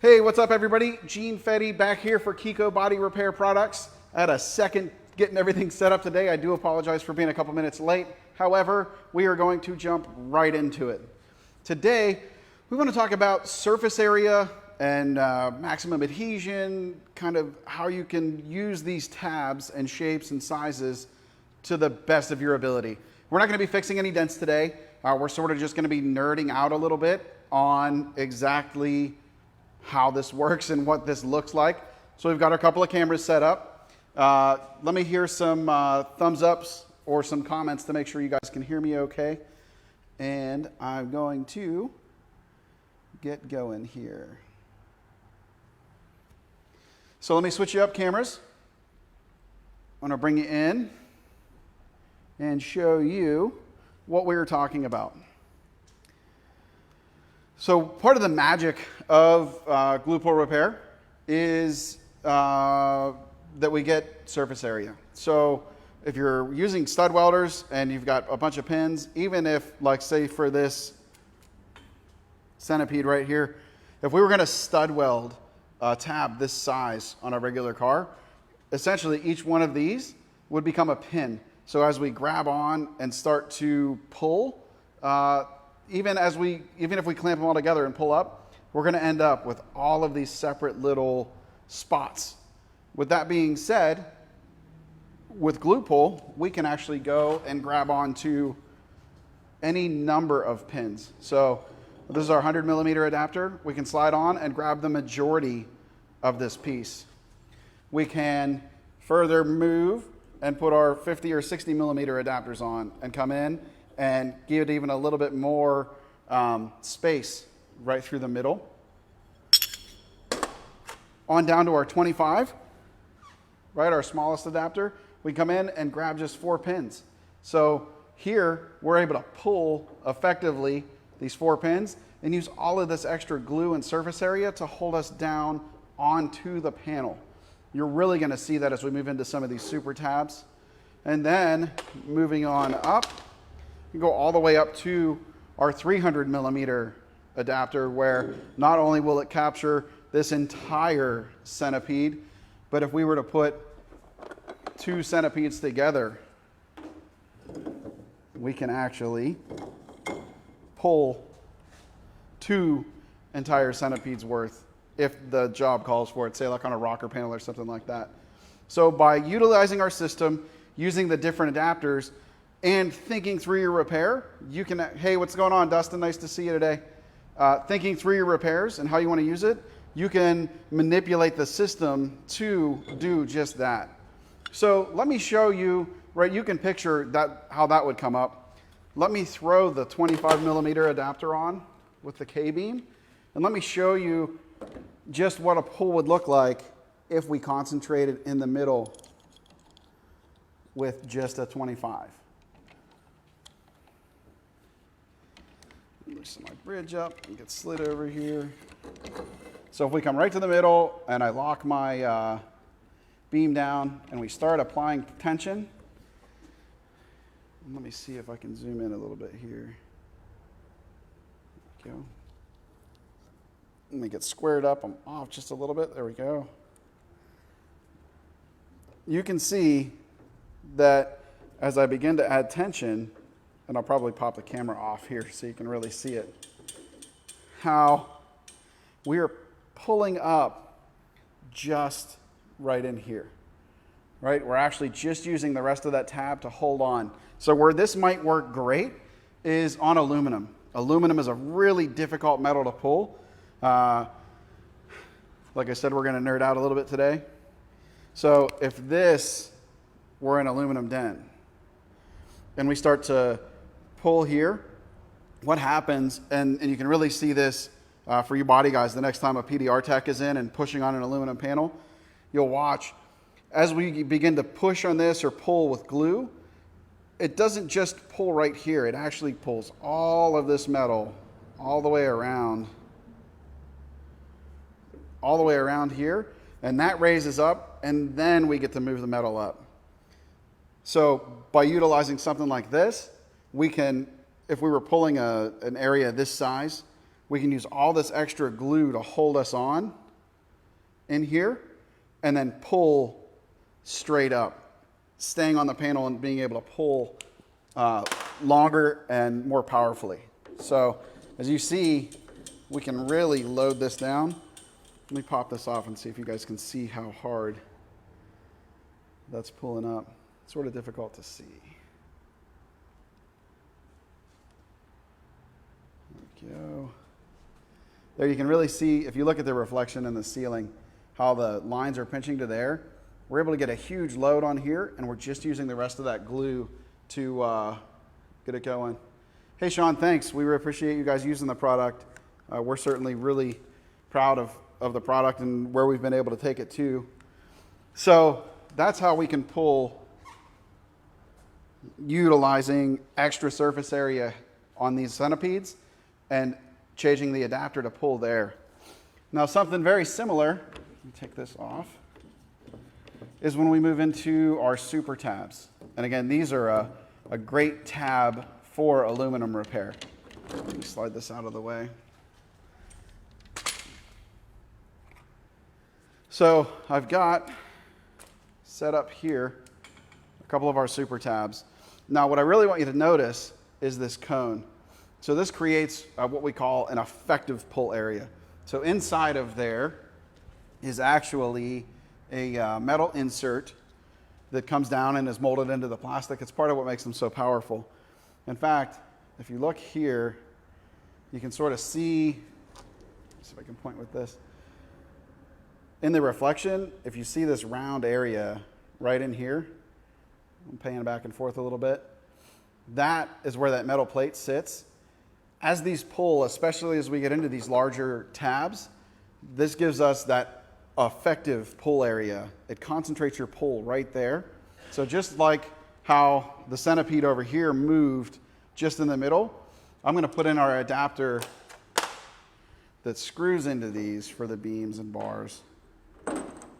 Hey, what's up everybody? Gene Fetty back here for Keco Body Repair Products. I had a second getting everything set up today. I do apologize for being a couple minutes late. However, we are going to jump right into it. Today, we want to talk about surface area and maximum adhesion, kind of how you can use these tabs and shapes and sizes to the best of your ability. We're not going to be fixing any dents today. We're sort of just going to be nerding out a little bit on exactly how this works and what this looks like. So we've got a couple of cameras set up. Let me hear some thumbs ups or some comments to make sure you guys can hear me okay. And I'm going to get going here. So let me switch you up cameras. I'm going to bring you in and show you what we were talking about. So part of the magic of glue pull repair is that we get surface area. So if you're using stud welders and you've got a bunch of pins, even if, like say for this centipede right here, if we were going to stud weld a tab this size on a regular car, essentially each one of these would become a pin. So as we grab on and start to pull, even if we clamp them all together and pull up, we're going to end up with all of these separate little spots. With that being said, with glue pull, we can actually go and grab onto any number of pins. So this is our 100 millimeter adapter. We can slide on and grab the majority of this piece. We can further move and put our 50 or 60 millimeter adapters on and come in and give it even a little bit more space right through the middle. On down to our 25, right, our smallest adapter, we come in and grab just 4 pins. So here we're able to pull effectively these 4 pins and use all of this extra glue and surface area to hold us down onto the panel. You're really going to see that as we move into some of these super tabs. And then moving on up, you go all the way up to our 300 millimeter adapter, where not only will it capture this entire centipede, but if we were to put 2 centipedes together, we can actually pull 2 entire centipedes worth if the job calls for it, say like on a rocker panel or something like that. So by utilizing our system, using the different adapters, and thinking through your repair, you can, hey, what's going on, Dustin? Nice to see you today. Thinking through your repairs and how you want to use it, you can manipulate the system to do just that. So let me show you, right, you can picture that, how that would come up. Let me throw the 25 millimeter adapter on with the K-beam, and let me show you just what a pull would look like if we concentrated in the middle with just a 25. Loosen my bridge up and get slid over here. So if we come right to the middle and I lock my beam down and we start applying tension, let me see if I can zoom in a little bit here. There we go. Let me get squared up. I'm off just a little bit. There we go. You can see that as I begin to add tension, and I'll probably pop the camera off here so you can really see it, how we are pulling up just right in here, right? We're actually just using the rest of that tab to hold on. So where this might work great is on aluminum. Aluminum is a really difficult metal to pull. Like I said, we're going to nerd out a little bit today. So if this were an aluminum dent and we start to pull here, what happens, and you can really see this for you body guys the next time a PDR tech is in and pushing on an aluminum panel, you'll watch as we begin to push on this or pull with glue, it doesn't just pull right here, it actually pulls all of this metal all the way around here, and that raises up, and then we get to move the metal up. So by utilizing something like this, we can, if we were pulling an area this size, we can use all this extra glue to hold us on in here and then pull straight up, staying on the panel and being able to pull longer and more powerfully. So as you see, we can really load this down. Let me pop this off and see if you guys can see how hard that's pulling up. It's sort of difficult to see. There we go. There you can really see, if you look at the reflection in the ceiling, how the lines are pinching to there. We're able to get a huge load on here, and we're just using the rest of that glue to get it going. Hey, Sean, thanks. We really appreciate you guys using the product. We're certainly really proud of the product and where we've been able to take it to. So that's how we can pull utilizing extra surface area on these centipedes and changing the adapter to pull there. Now, something very similar, let me take this off, is when we move into our super tabs. And again, these are a great tab for aluminum repair. Let me slide this out of the way. So I've got set up here a couple of our super tabs. Now, what I really want you to notice is this cone. So this creates what we call an effective pull area. So inside of there is actually a metal insert that comes down and is molded into the plastic. It's part of what makes them so powerful. In fact, if you look here, you can sort of see, let's see if I can point with this. In the reflection, if you see this round area right in here, I'm panning back and forth a little bit, that is where that metal plate sits. As these pull, especially as we get into these larger tabs, this gives us that effective pull area. It concentrates your pull right there. So just like how the centipede over here moved just in the middle, I'm going to put in our adapter that screws into these for the beams and bars.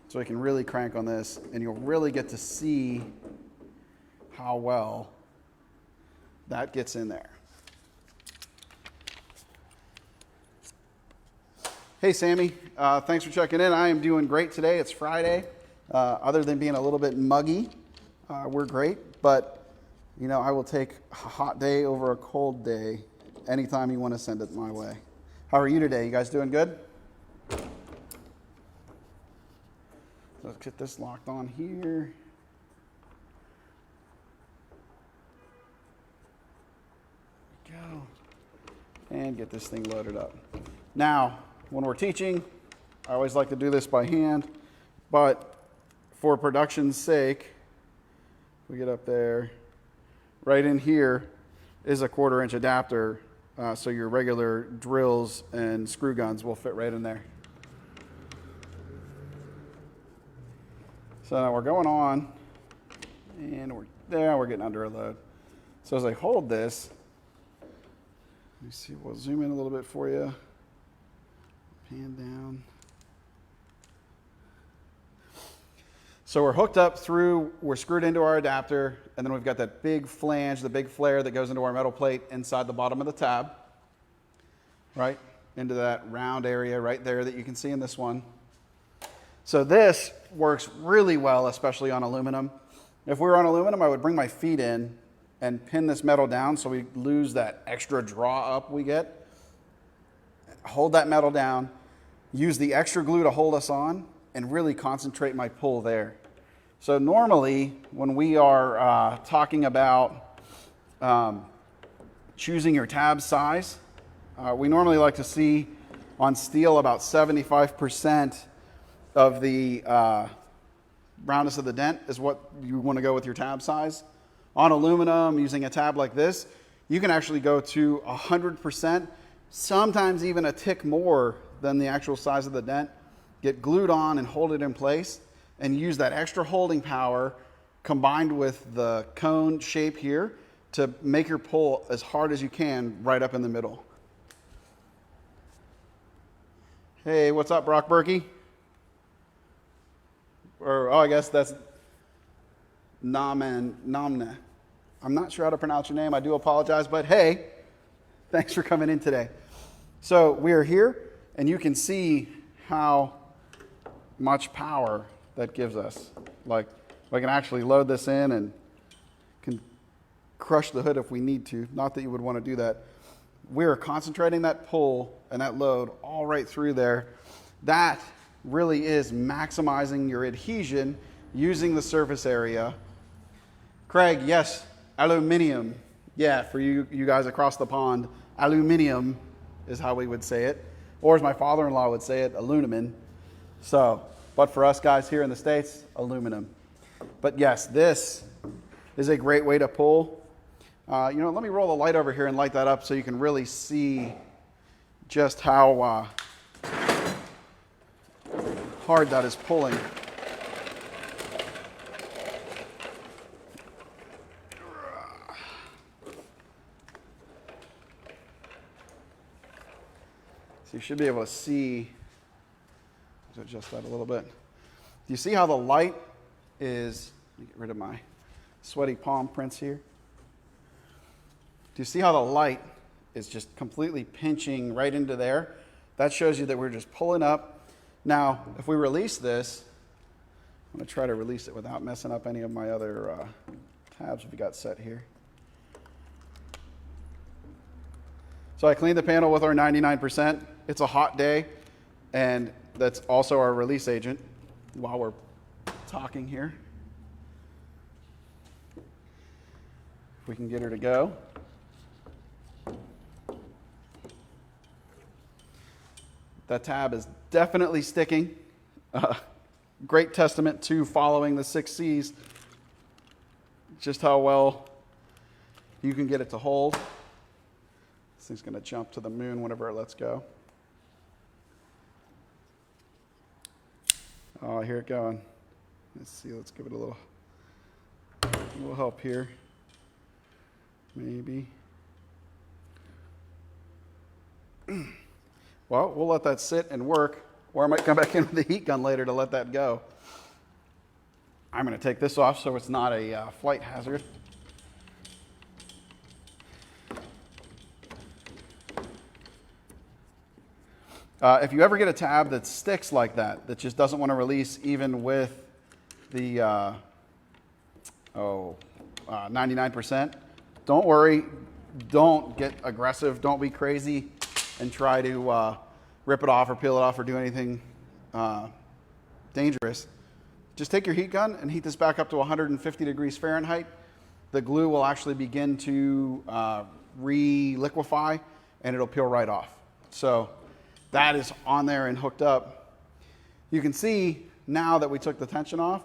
So we can really crank on this, and you'll really get to see how well that gets in there. Hey, Sammy, thanks for checking in. I am doing great today. It's Friday. Other than being a little bit muggy, we're great. But, you know, I will take a hot day over a cold day anytime you want to send it my way. How are you today? You guys doing good? Let's get this locked on here. There we go. And get this thing loaded up. Now, when we're teaching, I always like to do this by hand, but for production's sake, we get up there, right in here is a 1/4 inch adapter, so your regular drills and screw guns will fit right in there. So now we're going on, and we're getting under a load. So as I hold this, let me see, we'll zoom in a little bit for you. Pan down. So we're hooked up through, we're screwed into our adapter, and then we've got that big flange, the big flare that goes into our metal plate inside the bottom of the tab, right? Into that round area right there that you can see in this one. So this works really well, especially on aluminum. If we were on aluminum, I would bring my feet in and pin this metal down so we lose that extra draw up we get. Hold that metal down, use the extra glue to hold us on, and really concentrate my pull there. So normally, when we are talking about choosing your tab size, we normally like to see on steel about 75% of the roundness of the dent is what you want to go with your tab size. On aluminum, using a tab like this, you can actually go to 100%, sometimes even a tick more than the actual size of the dent, get glued on and hold it in place, and use that extra holding power combined with the cone shape here to make your pull as hard as you can right up in the middle. Hey, what's up, Brock Berkey? Or, I guess that's Namna. I'm not sure how to pronounce your name. I do apologize, but hey, thanks for coming in today. So we are here, and you can see how much power that gives us. Like, I can actually load this in and can crush the hood if we need to. Not that you would want to do that. We're concentrating that pull and that load all right through there. That really is maximizing your adhesion using the surface area. Craig, yes, aluminum. Yeah, for you guys across the pond, aluminum is how we would say it. Or as my father-in-law would say it, aluminum. So, but for us guys here in the States, aluminum. But yes, this is a great way to pull. Let me roll the light over here and light that up so you can really see just how hard that is pulling. So you should be able to see, let's adjust that a little bit. Do you see how the light is, let me get rid of my sweaty palm prints here. Do you see how the light is just completely pinching right into there? That shows you that we're just pulling up. Now, if we release this, I'm going to try to release it without messing up any of my other tabs we got set here. So I cleaned the panel with our 99%. It's a hot day, and that's also our release agent while we're talking here. If we can get her to go. That tab is definitely sticking. Great testament to following the 6 C's. Just how well you can get it to hold. This thing's going to jump to the moon whenever it lets go. Oh, I hear it going. Let's see. Let's give it a little help here. Maybe. Well, we'll let that sit and work, or I might come back in with the heat gun later to let that go. I'm going to take this off so it's not a flight hazard. If you ever get a tab that sticks like that, that just doesn't want to release even with the 99%, don't worry. Don't get aggressive. Don't be crazy and try to rip it off or peel it off or do anything dangerous. Just take your heat gun and heat this back up to 150 degrees Fahrenheit. The glue will actually begin to re-liquefy and it'll peel right off. So that is on there and hooked up. You can see now that we took the tension off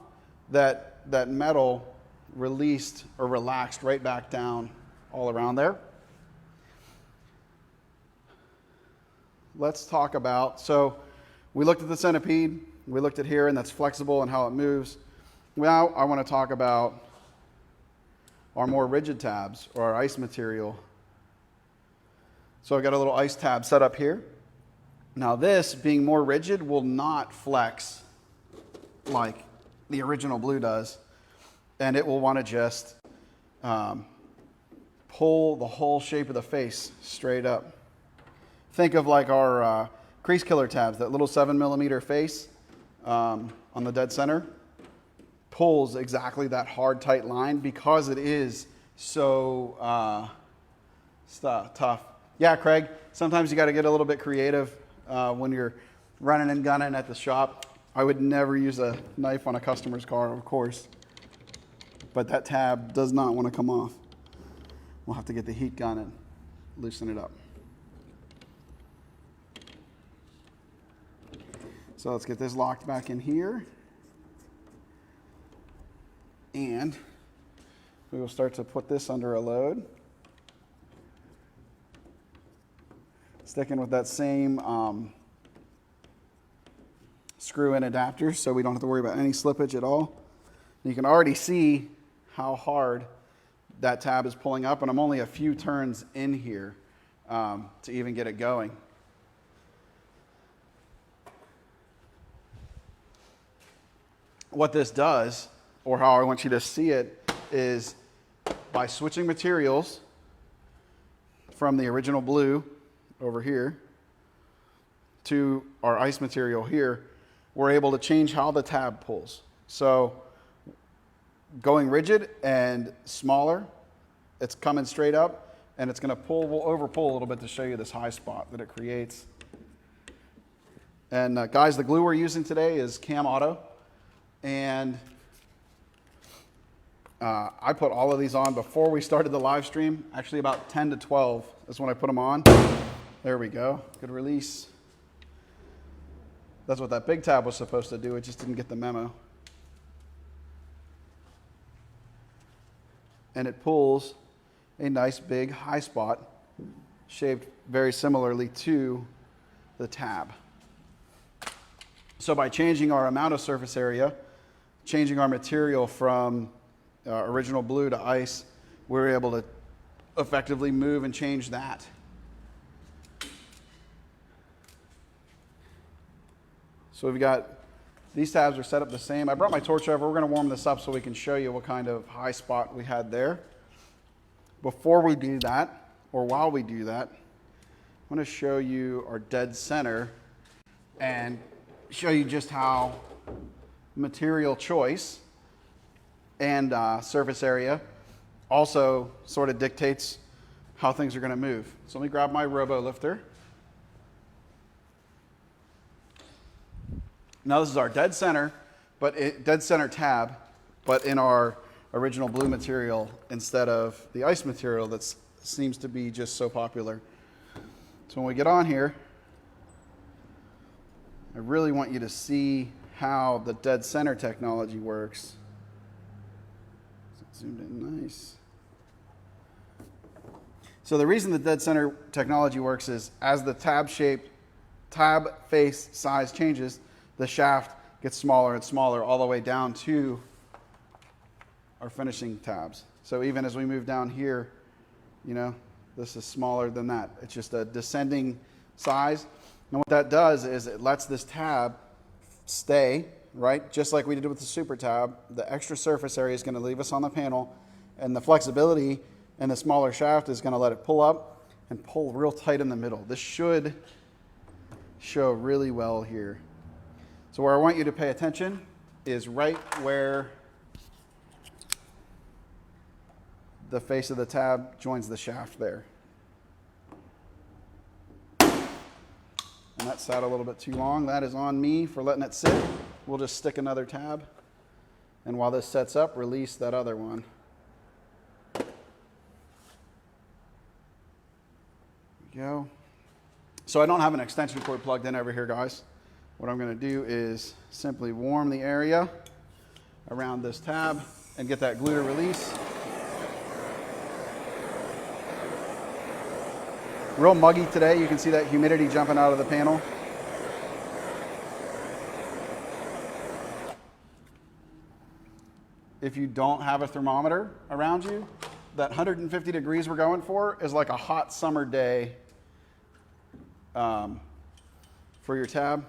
that that metal released or relaxed right back down all around there. Let's talk about, so we looked at the centipede, we looked at here, and that's flexible and how it moves. Now I want to talk about our more rigid tabs or our ice material. So I've got a little ice tab set up here. Now this, being more rigid, will not flex like the original blue does, and it will want to just pull the whole shape of the face straight up. Think of like our crease killer tabs, that little 7mm face on the dead center pulls exactly that hard, tight line because it is so tough. Yeah, Craig, sometimes you got to get a little bit creative when you're running and gunning at the shop. I would never use a knife on a customer's car, of course, but that tab does not want to come off. We'll have to get the heat gun and loosen it up. So let's get this locked back in here. And we will start to put this under a load. Sticking with that same screw-in adapter so we don't have to worry about any slippage at all. And you can already see how hard that tab is pulling up, and I'm only a few turns in here to even get it going. What this does, or how I want you to see it, is by switching materials from the original blue over here to our ice material here, we're able to change how the tab pulls. So going rigid and smaller, it's coming straight up, and it's going to pull, we'll over pull a little bit to show you this high spot that it creates. And guys, the glue we're using today is Cam Auto, and I put all of these on before we started the live stream. Actually about 10 to 12 is when I put them on. There we go, good release. That's what that big tab was supposed to do, it just didn't get the memo. And it pulls a nice big high spot shaped very similarly to the tab. So by changing our amount of surface area, changing our material from original blue to ice, we're able to effectively move and change that. So we've got, these tabs are set up the same. I brought my torch over. We're going to warm this up so we can show you what kind of high spot we had there. Before we do that, or while we do that, I'm going to show you our dead center and show you just how material choice and surface area also sort of dictates how things are going to move. So let me grab my robo lifter. Now this is our dead center, dead center tab, but in our original blue material instead of the ice material that seems to be just so popular. So when we get on here, I really want you to see how the dead center technology works. Zoomed in nice. So the reason the dead center technology works is as the tab face size changes, the shaft gets smaller and smaller all the way down to our finishing tabs. So even as we move down here, you know, this is smaller than that. It's just a descending size. And what that does is it lets this tab stay, right? Just like we did with the super tab. The extra surface area is going to leave us on the panel, and the flexibility and the smaller shaft is going to let it pull up and pull real tight in the middle. This should show really well here. So where I want you to pay attention is right where the face of the tab joins the shaft there. And that sat a little bit too long. That is on me for letting it sit. We'll just stick another tab. And while this sets up, release that other one. There we go. So I don't have an extension cord plugged in over here, guys. What I'm going to do is simply warm the area around this tab and get that glue to release. Real muggy today. You can see that humidity jumping out of the panel. If you don't have a thermometer around you, that 150 degrees we're going for is like a hot summer day for your tab.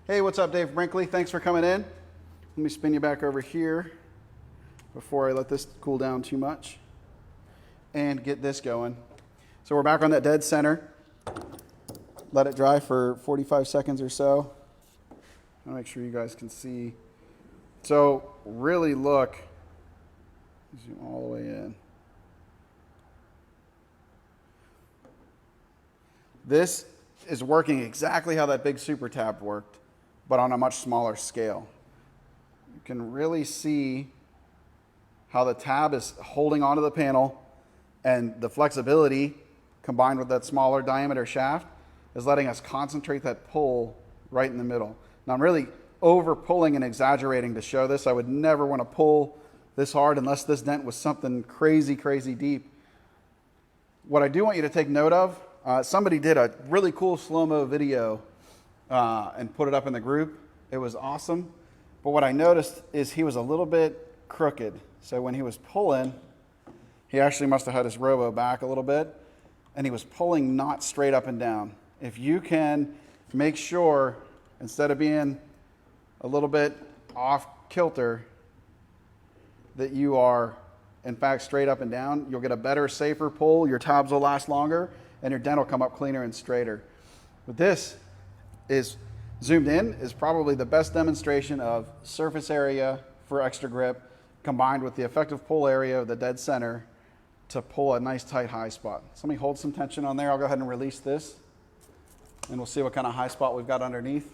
Hey, what's up, Dave Brinkley? Thanks for coming in. Let me spin you back over here before I let this cool down too much and get this going. So we're back on that dead center. Let it dry for 45 seconds or so. I'll make sure you guys can see. So really look, zoom all the way in. This is working exactly how that big super tab worked, but on a much smaller scale. You can really see how the tab is holding onto the panel, and the flexibility combined with that smaller diameter shaft is letting us concentrate that pull right in the middle. Now I'm really over pulling and exaggerating to show this. I would never want to pull this hard unless this dent was something crazy, crazy deep. What I do want you to take note of, somebody did a really cool slow-mo video and put it up in the group. It was awesome. But what I noticed is he was a little bit crooked. So when he was pulling, he actually must have had his robo back a little bit, and he was pulling not straight up and down. If you can make sure, instead of being a little bit off kilter, that you are In fact, straight up and down, you'll get a better, safer pull. Your tabs will last longer, and your dent will come up cleaner and straighter. But this is zoomed in, is probably the best demonstration of surface area for extra grip combined with the effective pull area of the dead center to pull a nice tight high spot. So let me hold some tension on there. I'll go ahead and release this, and we'll see what kind of high spot we've got underneath.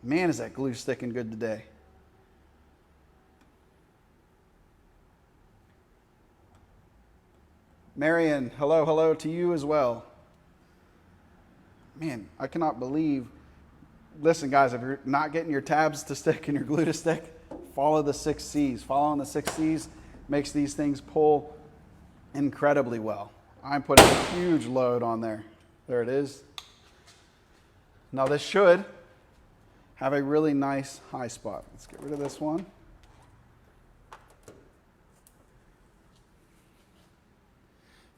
Man, is that glue sticking good today. Marion, hello to you as well. Man, I cannot believe. Listen, guys, if you're not getting your tabs to stick and your glue to stick, follow the 6 C's. Following the 6 C's makes these things pull incredibly well. I'm putting a huge load on there. There it is. Now this should have a really nice high spot. Let's get rid of this one.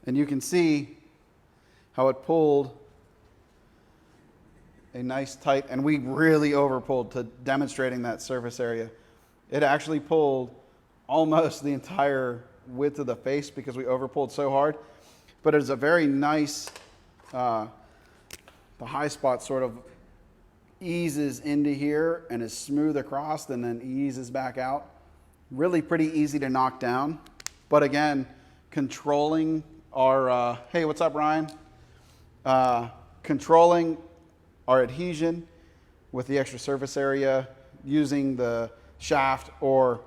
And you can see how it pulled a nice tight, and we really overpulled to demonstrating that surface area. It actually pulled almost the entire width of the face because we overpulled so hard. But it's a very nice, the high spot sort of eases into here and is smooth across and then eases back out. Really pretty easy to knock down. But again, controlling our, hey, what's up, Ryan? Controlling our adhesion with the extra surface area using the shaft, or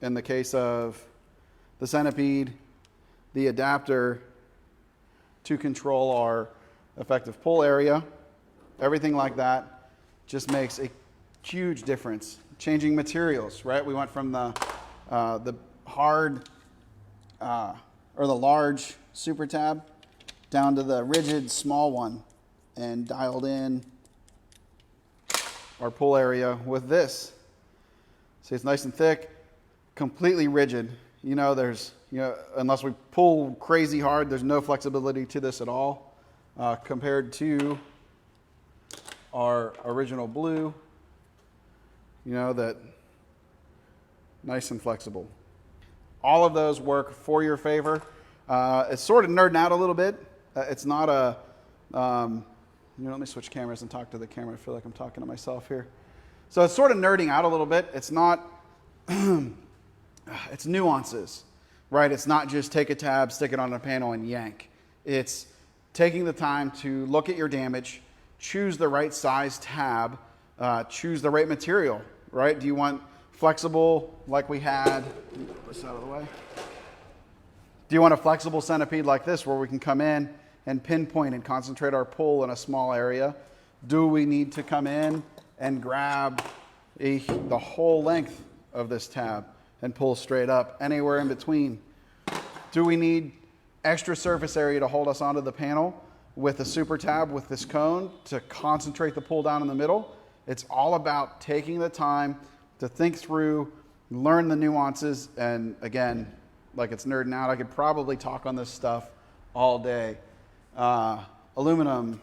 in the case of the centipede, the adapter to control our effective pull area. Everything like that just makes a huge difference. Changing materials, right? We went from the hard or the large super tab down to the rigid small one, and dialed in our pull area with this. See, it's nice and thick, completely rigid. You know, there's, unless we pull crazy hard, there's no flexibility to this at all, compared to our original blue, that nice and flexible. All of those work for your favor. It's sort of nerding out a little bit. It's not a, let me switch cameras and talk to the camera. I feel like I'm talking to myself here. So it's sort of nerding out a little bit. It's not, it's nuances, right? It's not just take a tab, stick it on a panel and yank. It's taking the time to look at your damage, choose the right size tab, choose the right material, right? Do you want flexible like we had, put this out of the way. Do you want a flexible centipede like this where we can come in and pinpoint and concentrate our pull in a small area? Do we need to come in and grab the whole length of this tab and pull straight up, anywhere in between? Do we need extra surface area to hold us onto the panel with a super tab with this cone to concentrate the pull down in the middle? It's all about taking the time to think through, learn the nuances, and again, like it's nerding out. I could probably talk on this stuff all day. Aluminum.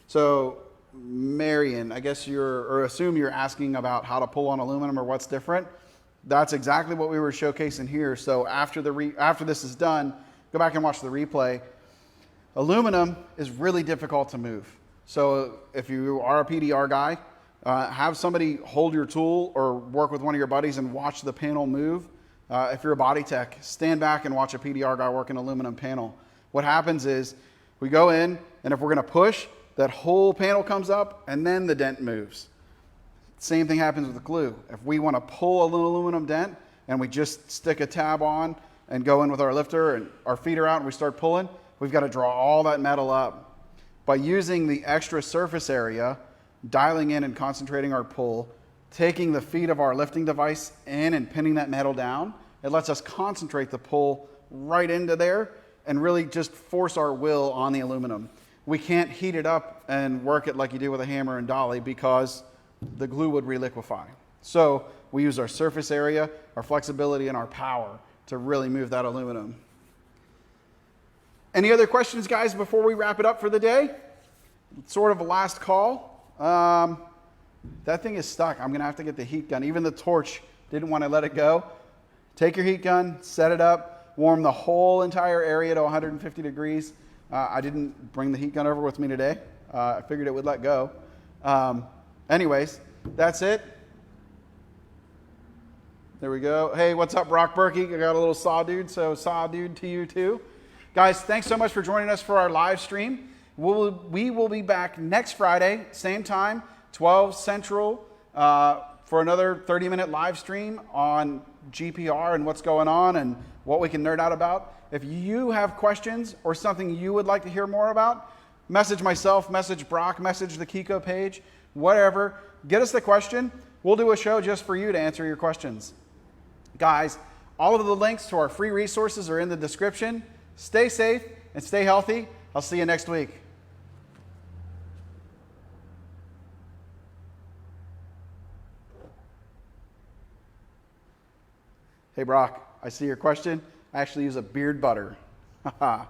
So Marion, I guess assume you're asking about how to pull on aluminum or what's different. That's exactly what we were showcasing here. So after this is done, go back and watch the replay. Aluminum is really difficult to move. So if you are a PDR guy, have somebody hold your tool or work with one of your buddies and watch the panel move. If you're a body tech, stand back and watch a PDR guy work an aluminum panel. What happens is we go in, and if we're going to push, that whole panel comes up and then the dent moves. Same thing happens with the glue. If we want to pull an aluminum dent and we just stick a tab on and go in with our lifter and our feet are out and we start pulling, we've got to draw all that metal up. By using the extra surface area, dialing in and concentrating our pull, taking the feet of our lifting device in and pinning that metal down, it lets us concentrate the pull right into there and really just force our will on the aluminum. We can't heat it up and work it like you do with a hammer and dolly because the glue would reliquefy. So we use our surface area, our flexibility, and our power to really move that aluminum. Any other questions, guys, before we wrap it up for the day? Sort of a last call. That thing is stuck. I'm going to have to get the heat gun. Even the torch didn't want to let it go. Take your heat gun, set it up, warm the whole entire area to 150 degrees. I didn't bring the heat gun over with me today. I figured it would let go. Anyways, that's it. There we go. Hey, what's up, Brock Berkey? I got a little saw dude, so saw dude to you too. Guys, thanks so much for joining us for our live stream. We will be back next Friday, same time, 12 Central, for another 30-minute live stream on GPR and what's going on and what we can nerd out about. If you have questions or something you would like to hear more about, message myself, message Brock, message the Keco page, whatever. Get us the question. We'll do a show just for you to answer your questions. Guys, all of the links to our free resources are in the description. Stay safe and stay healthy. I'll see you next week. Hey, Brock, I see your question. I actually use a beard butter. Haha.